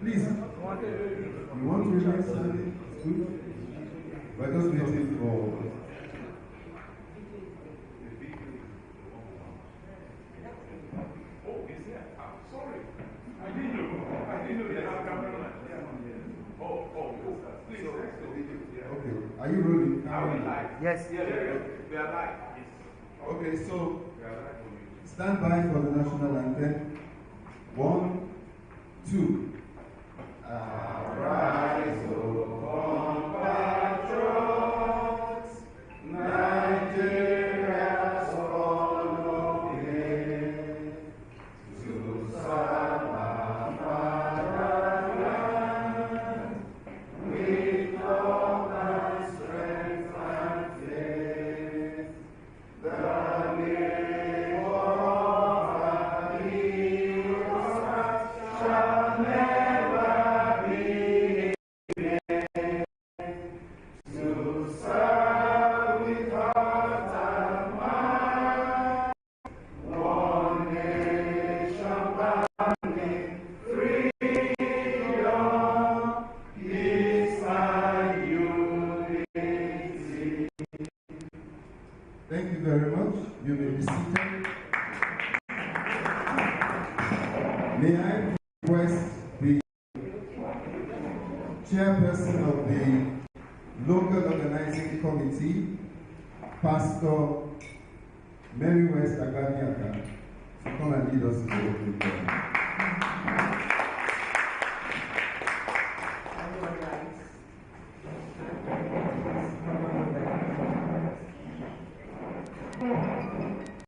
Please, you want to remain standing? Good. We're just waiting for. Oh, is there? Sorry. I didn't know they have cameraman. Oh, please. Okay. Are you rolling? Are we live? Yes. Yeah, we are live. Okay, so stand by for the national anthem. 1, 2. Arise, O compatriots, Nigeria's follow him to serve our fatherland with love and strength and faith. The name of our heroes shall never be to serve with heart and mind. One nation bounding freedom, peace and unity. Thank you very much. You may be seated. May I request the chairperson of the local organizing committee, Pastor Mary West Agamiaka, to come and lead us in the opening prayer.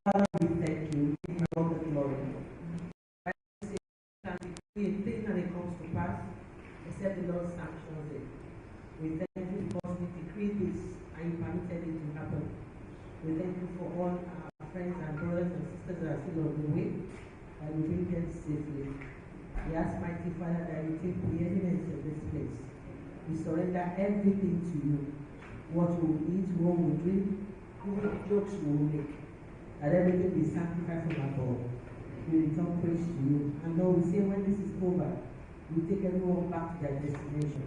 Father, we thank you. We give you all the glory. We think that it comes to pass, except the Lord sanctions it. We thank you because we decreed this and you permitted it to happen. We thank you for all our friends and brothers and sisters that are still on the way, and we bring them safely. We ask, mighty Father, that you take the evidence of this place. We surrender everything to you. What we will eat, what we will drink, even jokes we will make. That everything be sacrificed from above. We return praise to you. And Lord, we say when this is over, we take everyone back to their destination.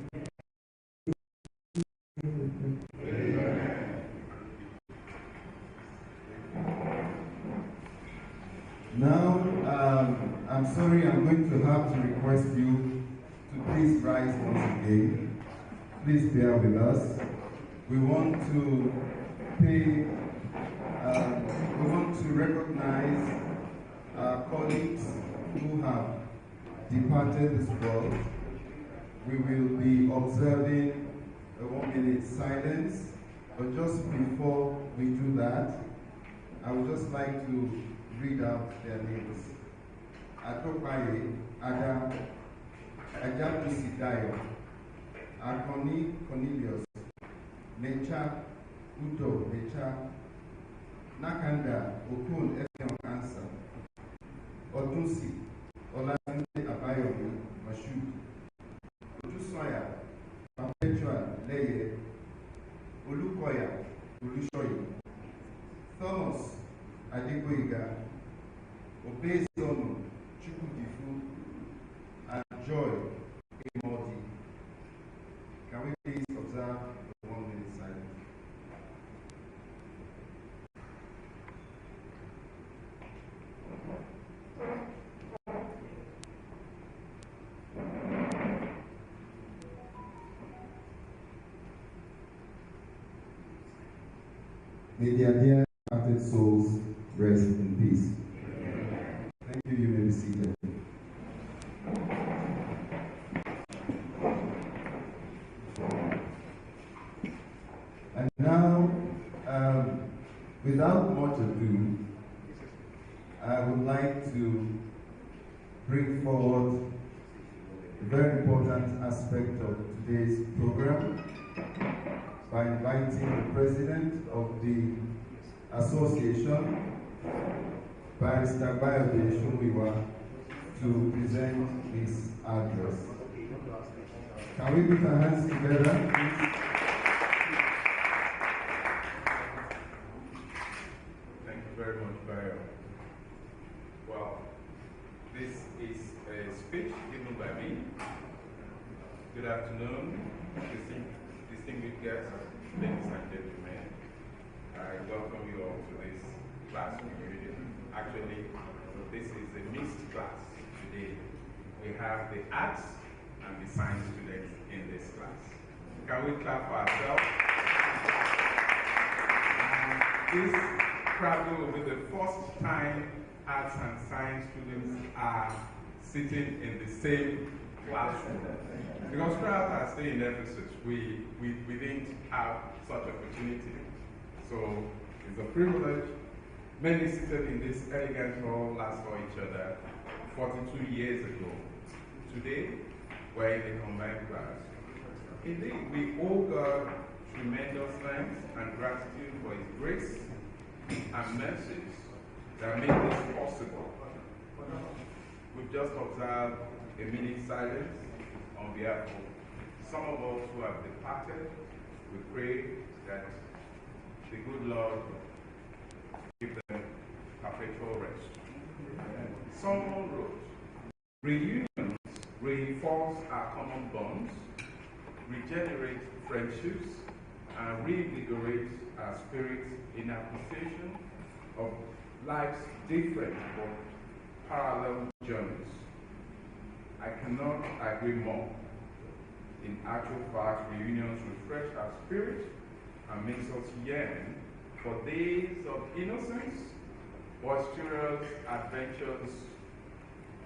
Now, I'm sorry, I'm going to have to request you to please rise once again. Please bear with us. We want to pay, we want to recognize our colleagues who have departed this world. We will be observing a 1-minute silence, but just before we do that, I would just like to read out their names. Atopaye Ada, Ajabusi Dayo, Akoni Cornelius, Necha Udo Necha, Nakanda Okun Effiong Ansa, Otunsi Olatunde Abayomi Mashood, Ojusoya Perpetual Leye, Olukoya Olushoyi, Thomas Adegoiga, Obezono Chukwudifu, and Joy Emodi. Can we please observe the 1-minute silence? May their dear departed souls rest in peace. Thank you. You may be seated. And now, without much ado, I would like to bring forward a very important aspect of today's program by inviting the president of the association, Barrister Abayomi Shomiwa, to present his address. Can we put our hands together, please? Thank you very much, Bayo. Well, this is a speech given by Abayomi. Good afternoon, distinguished guests, ladies and gentlemen. I welcome you all to this class reunion. Actually, this is a mixed class today. We have the arts and the science students in this class. Can we clap for ourselves? This probably will be the first time arts and science students are sitting in the same classroom. Because throughout our stay in Ephesus, we didn't have such opportunity. So it's a privilege. Many seated in this elegant hall last saw each other 42 years ago. Today, we're in the combined class. Indeed, we owe God tremendous thanks and gratitude for His grace and mercies that make this possible. We've just observed a minute silence on behalf of some of us who have departed. We pray that the good Lord give them perpetual rest. Someone wrote, reunions reinforce our common bonds, regenerate friendships, and reinvigorate our spirits in appreciation of life's different but parallel journeys. I cannot agree more. In actual fact, reunions refresh our spirit and makes us yearn for days of innocence, boisterous adventures,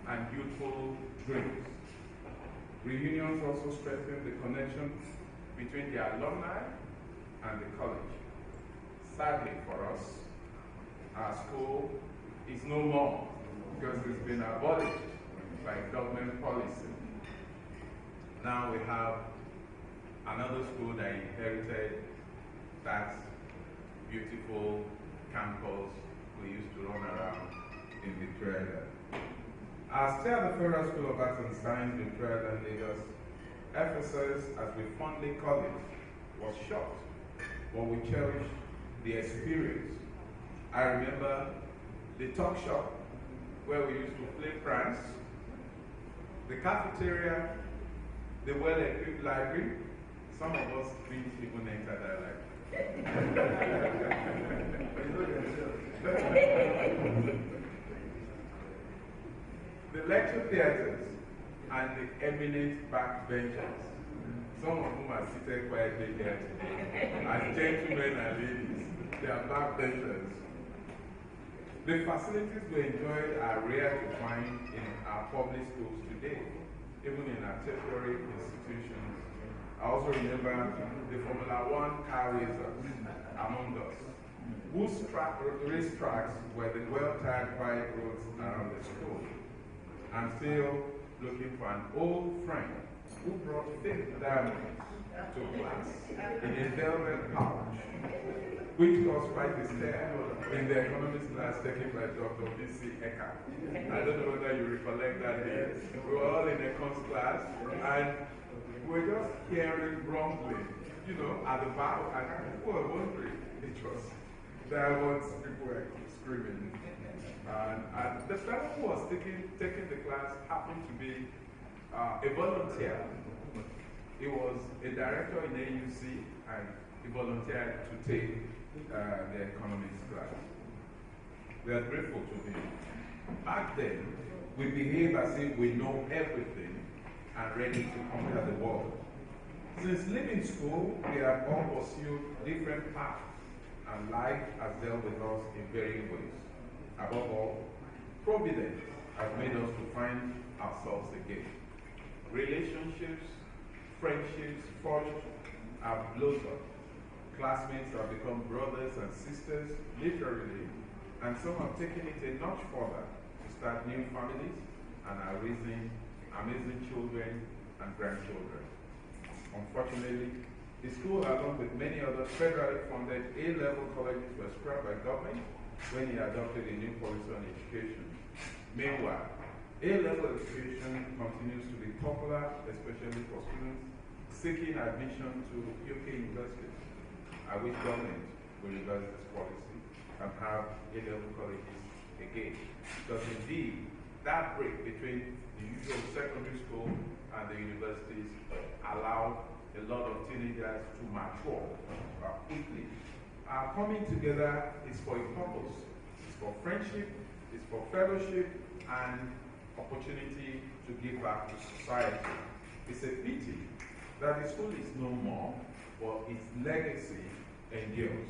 and youthful dreams. Reunions also strengthen the connection between the alumni and the college. Sadly for us, our school is no more because it's been abolished by government policy. Now we have another school that inherited that beautiful campus we used to run around in Victoria. Our stay at the Federal School of Arts and Science, Victoria, Lagos, Ephesus, as we fondly call it, was short, but we cherished the experience. I remember the talk shop where we used to play pranks, the cafeteria, the well-equipped library. Some of us didn't even enter that library. The lecture theaters and the eminent backbenchers, some of whom are seated quietly here today, as gentlemen and ladies, they are backbenchers. The facilities we enjoyed are rare to find in our public schools today, even in our tertiary institutions. I also remember the Formula One car racers among us, whose race tracks were the well-timed quiet roads around the school. I'm still looking for an old friend who brought fake diamonds to class in a velvet pouch, which was right there in the economics class taken by Dr. B.C. Eka. I don't know whether you recollect that day. We were all in econs class, and we were just hearing rumbling, you know, at the back, and people were wondering. It was diamonds, people were screaming. And the fellow who was taking the class happened to be a volunteer. He was a director in AUC, and he volunteered to take the economics class. We are grateful to him. Back then, we behaved as if we know everything and ready to conquer the world. Since leaving school, we have all pursued different paths, and life has dealt with us in varying ways. Above all, Providence has made us to find ourselves again. Relationships, friendships forged have blossomed. Classmates have become brothers and sisters, literally, and some have taken it a notch further to start new families and are raising amazing children and grandchildren. Unfortunately, the school, along with many other federally funded A-level colleges, were scrapped by government when he adopted a new policy on education. Meanwhile, A-level education continues to be popular, especially for students seeking admission to UK universities. I wish government will reverse this policy and have A-level colleges again. Because indeed, that break between the usual secondary school a lot of teenagers to mature quickly. Coming together is for a purpose. It's for friendship, it's for fellowship, and opportunity to give back to society. It's a pity that the school is no more, but its legacy endures.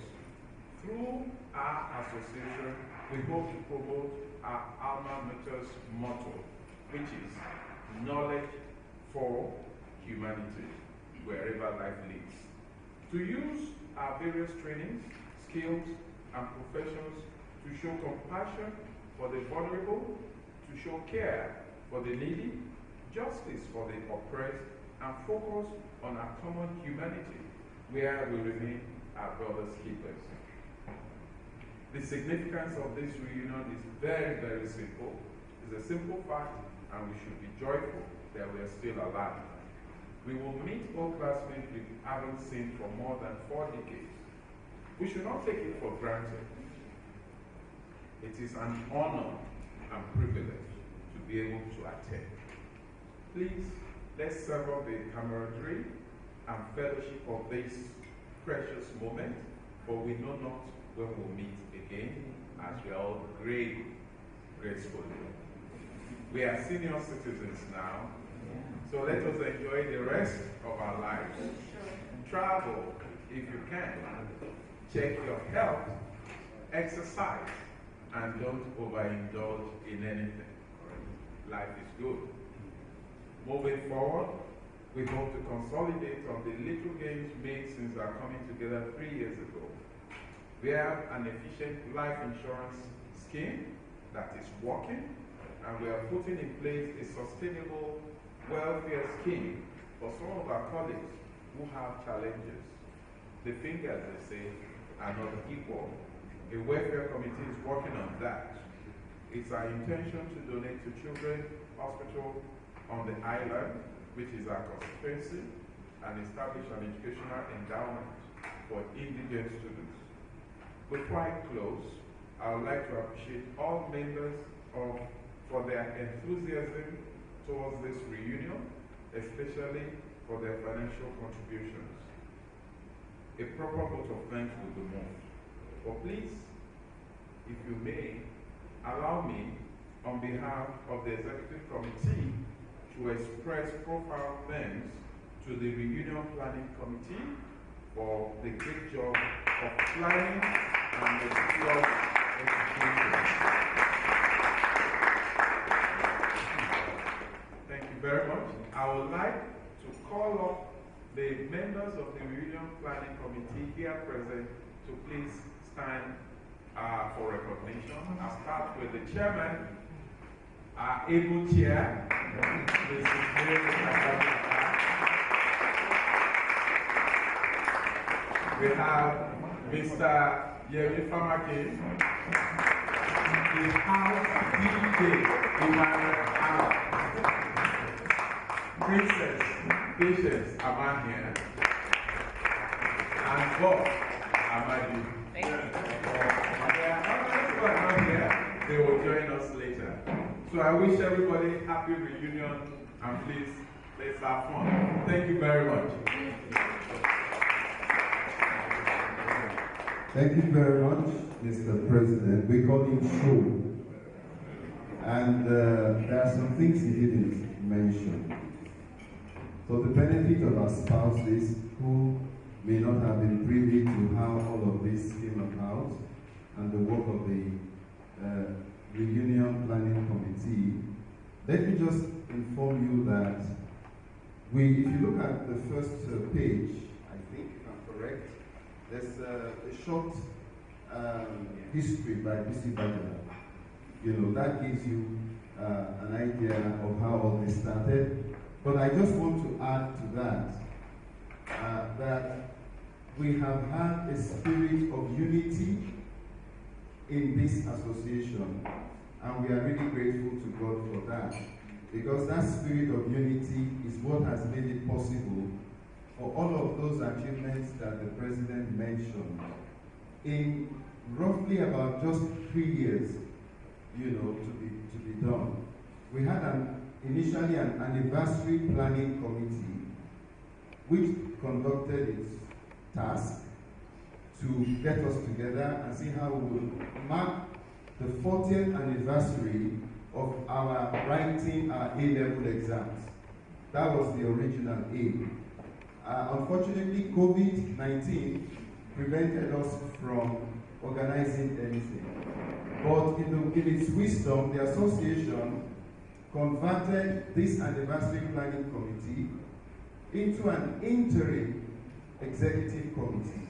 Through our association, we hope to promote our alma mater's motto, which is knowledge for humanity, wherever life leads. To use our various trainings, skills, and professions to show compassion for the vulnerable, to show care for the needy, justice for the oppressed, and focus on our common humanity, where we remain our brother's keepers. The significance of this reunion is very, very simple. It's a simple fact, and we should be joyful that we are still alive. We will meet old classmates we haven't seen for more than 4 decades. We should not take it for granted. It is an honor and privilege to be able to attend. Please, let's savor the camaraderie and fellowship of this precious moment, for we know not when we'll meet again, as we are all gracefully. We are senior citizens now, so let us enjoy the rest of our lives. Travel if you can. Check your health, exercise, and don't overindulge in anything. Life is good. Moving forward, we hope to consolidate on the little gains made since our coming together 3 years ago. We have an efficient life insurance scheme that is working, and we are putting in place a sustainable welfare scheme for some of our colleagues who have challenges. The fingers, they say, are not equal. A welfare committee is working on that. It's our intention to donate to Children's Hospital on the island, which is our constituency, and establish an educational endowment for indigent students. Before I close, I would like to appreciate all members for their enthusiasm towards this reunion, especially for their financial contributions. A proper vote of thanks will be moved. But please, if you may, allow me, on behalf of the Executive Committee, to express profound thanks to the Reunion Planning Committee for the great job of planning and the job execution. Thank you very much. I would like to call up the members of the Reunion Planning Committee here present to please stand for recognition. I'll start with the chairman, our able chair, Mrs. Mary. We have Mr. Yemi Famake, the House DJ, Emmanuel House, Princess Patience Amahia, and Bob Amadi. Thank you. They will join us later. So I wish everybody happy reunion, and please, let's have fun. Thank you very much. Thank you very much, Mr. President. We call him Show. And there are some things he didn't mention. For the benefit of our spouses who may not have been privy to how all of this came about and the work of the Reunion Planning Committee, let me just inform you that if you look at the first page, I think, if I'm correct, there's a short history by B.C. Bajala. You know, that gives you an idea of how all this started. But I just want to add to that, that we have had a spirit of unity in this association, and we are really grateful to God for that, because that spirit of unity is what has made it possible for all of those achievements that the President mentioned in roughly about just 3 years, you know, to be done. We had initially an anniversary planning committee which conducted its task to get us together and see how we will mark the 40th anniversary of our writing our A-level exams. That was the original aim. Unfortunately, COVID-19 prevented us from organizing anything. But in its wisdom, the association converted this anniversary planning committee into an interim executive committee.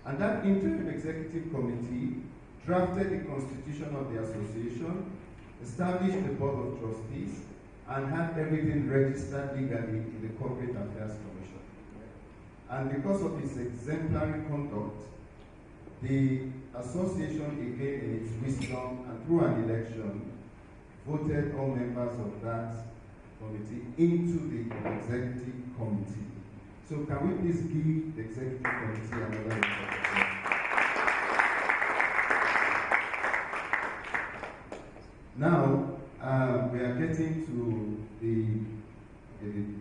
And that interim executive committee drafted the constitution of the association, established the board of trustees, and had everything registered legally in the Corporate Affairs Commission. And because of its exemplary conduct, the association, again in its wisdom and through an election, voted all members of that committee into the executive committee. So can we please give the executive committee another introduction? Now, we are getting to the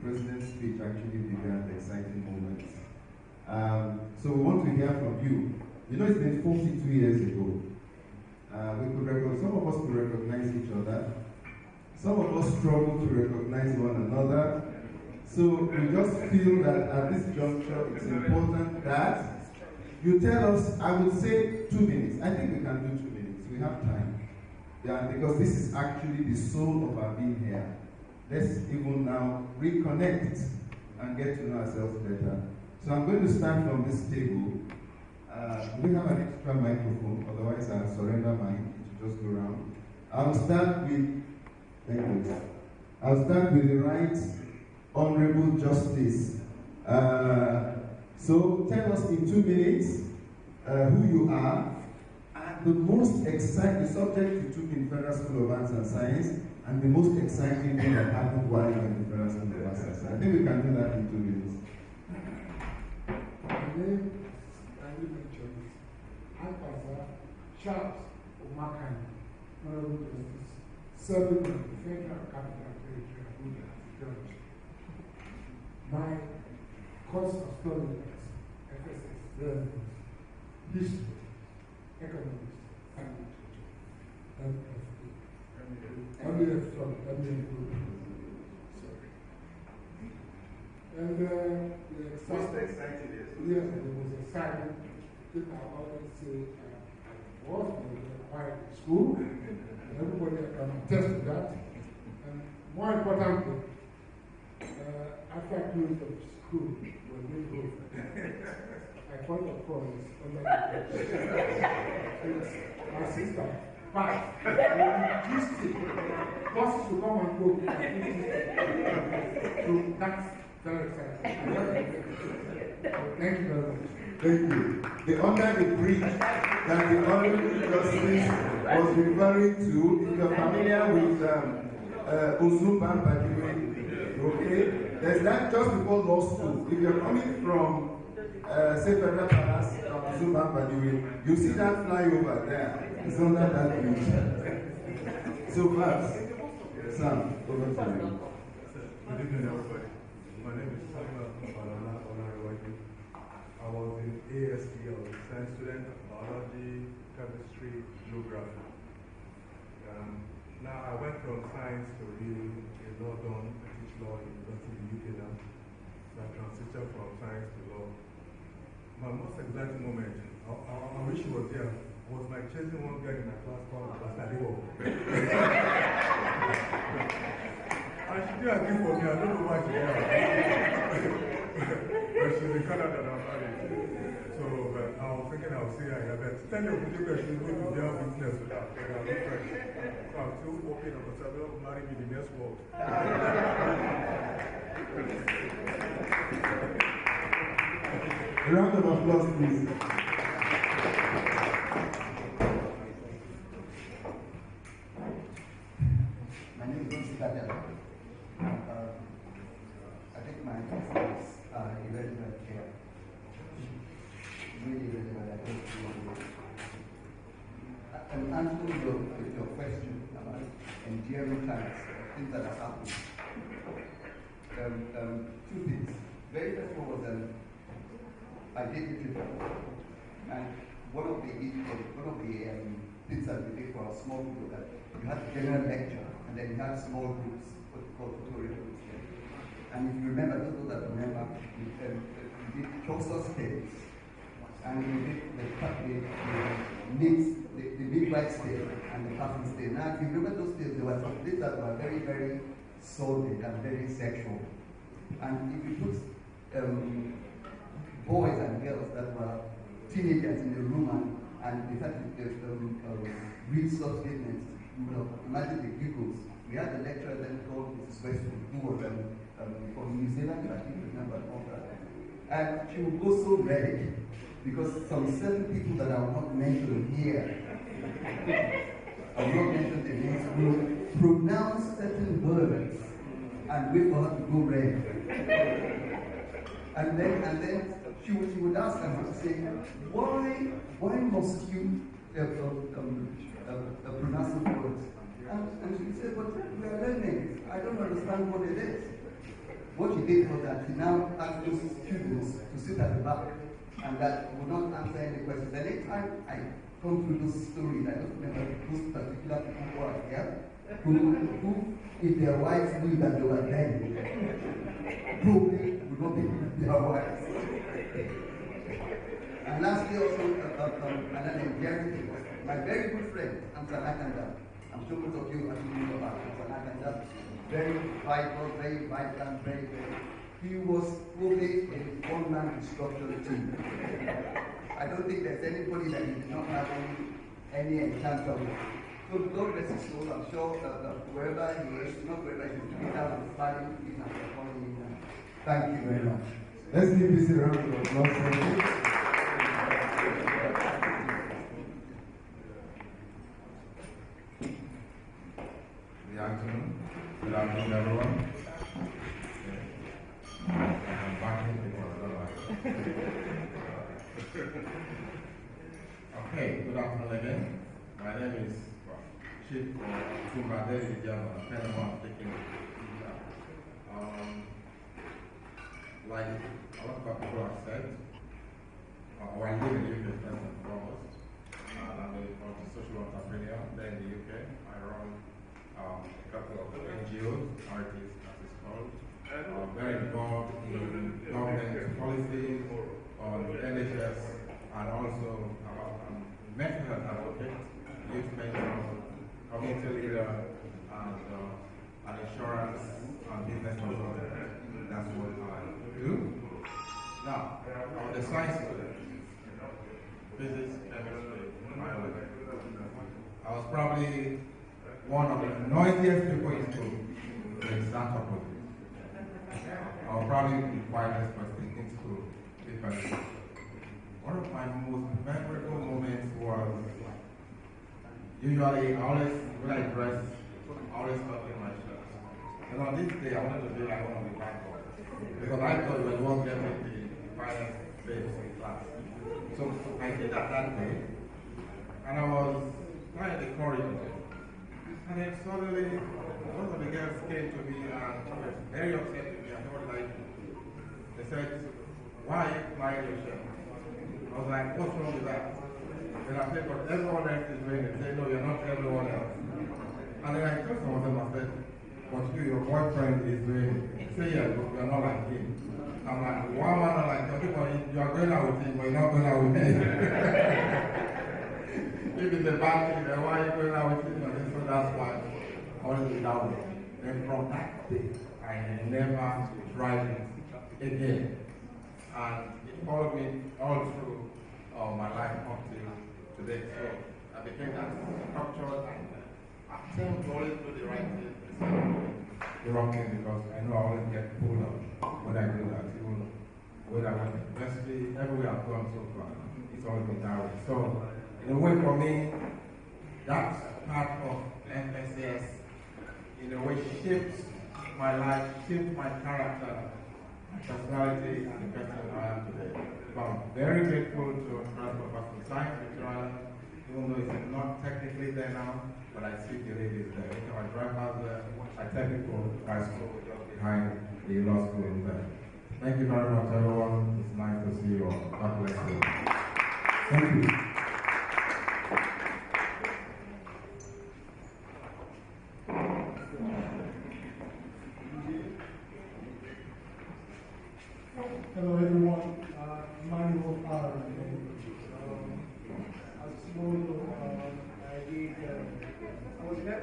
president's speech actually began the exciting moments. So we want to hear from you. You know, it's been 42 years ago. Some of us could recognize each other. Some of us struggle to recognize one another. So we just feel that at this juncture, it's important that you tell us, I would say 2 minutes. I think we can do 2 minutes. We have time. Yeah, because this is actually the soul of our being here. Let's even now reconnect and get to know ourselves better. So I'm going to start from this table. We have an extra microphone, otherwise I'll surrender mine to just go around. I'll start with, thank you. I'll start with the right Honorable Justice. So tell us in 2 minutes who you are, and the most exciting subject you took in Federal School of Arts and Science, and the most exciting thing that happened while you were in the Federal School of Arts and Science. I think we can do that in 2 minutes. My name is Charles Omakan, Honorable Justice, serving in the Federal Capital Territory of Abuja as judge. My course of study is FSS, history, economics, and literature. And the Most exciting is? Yes, it was exciting. I always say I was quiet in school, and everybody can attest to that. And more importantly, after I closed the school, when we go, I thought of course under the my sister passed. Buses will come and go. So that's very exciting. Thank you very much. Thank you. Under the bridge that the Honorable Justice was referring to, if you're familiar with Ozumban Badiwe, okay? There's that just before law school. If you're coming from, say, Federal Palace, Ozumban Badiwe, you see that flyover there. It's under that bridge. So, perhaps, Sam, over to you. Good evening, everybody. My name is Samuel Balana Olaruwaju. I was in ASD, I was a science student, biology, chemistry, geography. Now I went from science to really in London, I teach law in University in the UK now. So I transitioned from science to law. My most exciting moment, I wish he was here, was like chasing one girl in my class called Pastor. And she did agree for me, I don't know why she did. But she's in Canada now, married. So I was thinking I would see her, but tell you the she's going to bear witness to that. So I'm still hoping on myself, will marry me the next world. A round of applause, please. My name is Gonzalo. I think my efforts are irrelevant here. Really irrelevant. I think I'm answering your question about enduring times, things that have happened. Two things. very first one was I did literature, and one of the things that we did for our small group that you had a general lecture, and then you had small groups, what we call tutorial groups. And if you remember, those that remember, we did Chaucer's tales, and we did the midwife tale and the captain's tale. Now, if you remember those tales, there were some things that were very, very sordid and very sexual. And if you put boys and girls that were teenagers in a room and they had to read such statements, you would have imagined the giggles. We had a lecturer then called Mrs. Westwood, who was from New Zealand, I think you remember all that. And she would go so red because some certain people that are not mentioned here, are not mentioned in this group, pronounce certain words and wait for her to go red. And then she would ask them to say, why must you pronounce the words? And she said, but we are learning. I don't understand what it is. What she did was that she now asked those students to sit at the back and that would not answer any questions. And every time I come through those stories, I don't remember those particular people who are here, who if their wives knew that they were dead, probably would not be their wives. And lastly, also, another empirical was my very good friend, Amsana. I'm sure most of you actually know about Amsana. Very vital, very vibrant, very. He was probably a one-man construction team. I don't think there's anybody that did not have any encounter with. So God rest his soul. I'm sure wherever he is, not wherever he is, he's out of fighting, he's not calling him. Thank you very much. Let's give this a round of applause. Good afternoon. Good afternoon, everyone. I'm backing people, I don't like. Okay, good afternoon again. My name is Chief Tumbadeli Diana, depending on taking like a lot of people have said, I live in the UK first and foremost. I'm a social entrepreneur there in the UK. I run a couple of NGOs, charities as it's called. I'm very involved in government policies on NHS and also mental health advocate, youth mentor, community leader, and insurance and business consultant. That's what I do. Now, on the science student, physics, chemistry, biology, I was probably one of the noisiest people in school, the exact opposite. I was probably the quietest person in school because one of my most memorable moments was usually when I dress, I always stuck in my shirt. And on this day, I wanted to be like one of the bad boys because I thought it was one getting the finest babes in class. So I did that day, and I was lying in the corridor. And then suddenly, one of the girls came to me and was very upset with me. I told like, they said, why are you flying your shirt? I was like, what's wrong with that? Then I said, but everyone else is doing it. They say, no, you're not everyone else. And then I told some of them, I said, but you, your boyfriend is doing it. They say, yeah, but you're not like him. I'm like, why am I not like him? You are going out with him, but you're not going out with me. If it's a bad thing, then why are you going out with him? So that's why I always did that with him. Then from that day, I never tried it again. And it followed me all through my life up to today. So I became that structured and attempt to always do the right thing instead of the wrong thing because I know I always get pulled up when I do that. Even when I went to university, everywhere I've gone so far, it's always been that way. So in a way for me, that's part of MSS in a way shaped my life, shaped my character, my personality, and the person I am today. So I'm very grateful to Transport Personal Science lecturer, even though it's not technically there now, but I see the ladies there. Every time I drive out there, I tell people high school just behind the law school there. Thank you very much, everyone. It's nice to see you all. God bless you. Thank you. Hello, everyone. My name is Aaron. As you all know, I was at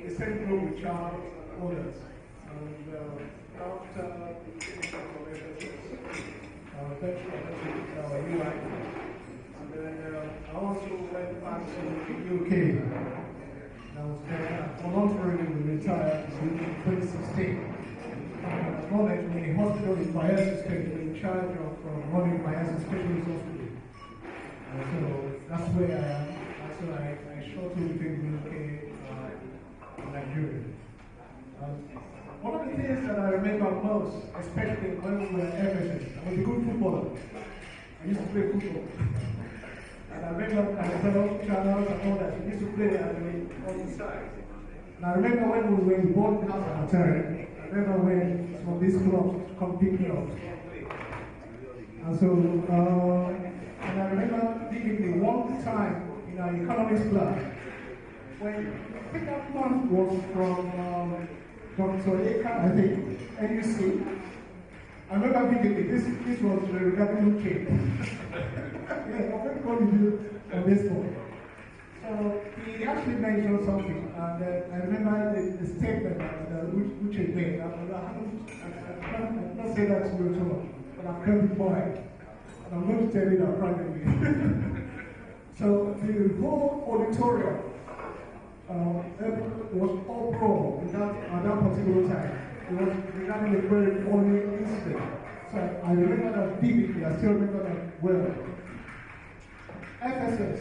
the same group with Charles, others. And after UI, and then I also went back to the UK. I was there voluntarily retired in 2016. I was knowledge in a hospital in Bayelsa State, in charge of running Bayelsa Specialist Hospital. So that's where I am. So I shortly became the UK Nigeria. One of the things that I remember most, especially when we were at FSS, I was a good footballer. I used to play football. And I remember myself, Charles, and all that. We used to play on the side. And I remember when we were in board house at the time, I remember when some of these clubs come pick me up. And so, and I remember vividly one time in our economics class, when I think that one was from Dr. Eka, I think, NUC. I remember vividly, this was the regarding change. Yeah, I'm going to call you on this one. So he actually mentioned something, and I remember the statement which he made. I cannot say that to you too much, but I'm going to boy, and I'm going to tell you that privately. So the whole auditorium was all pro at that particular time. It was regarding a very funny incident. So I remember that vividly, I still remember that well. FSS,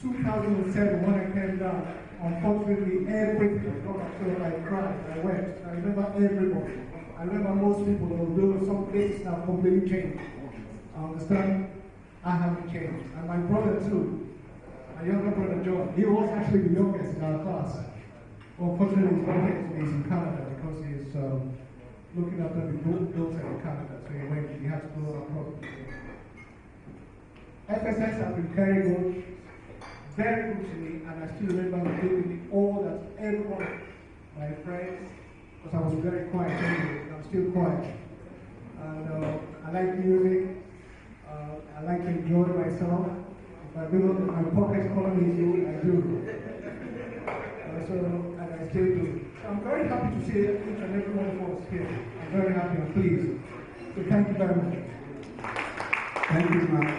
2007, when I came down, unfortunately everything was gone up, so I cried, I wept. I remember everybody. I remember most people, although some places have completely changed. I understand I haven't changed. And my brother too, my younger brother John, he was actually the youngest in our class. Unfortunately, his brother is in Canada because he's looking after the daughter in Canada, so he had to go abroad. FSS has been very good to me, and I still remember doing all that everyone, my friends, because I was very quiet anyway, and I'm still quiet. And I like music, I like to enjoy myself. If I do my pocket economy, I do. And I still do. So I'm very happy to see each and every one of us here. I'm very happy and pleased. So thank you very much. Thank you, ma'am.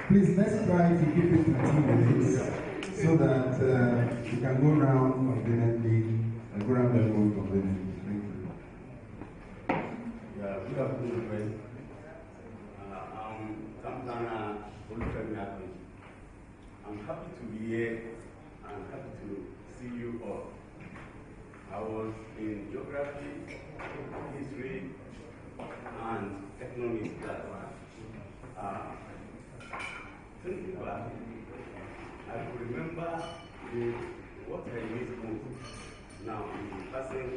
Please, let's try to keep it to 2 minutes so that we can go around conveniently and go around the room conveniently. Thank you. Yeah, good afternoon, friends. I'm happy to be here. I'm happy to see you all. I was in geography, history, and economics class. Thinking back, I could remember what I used to now in passing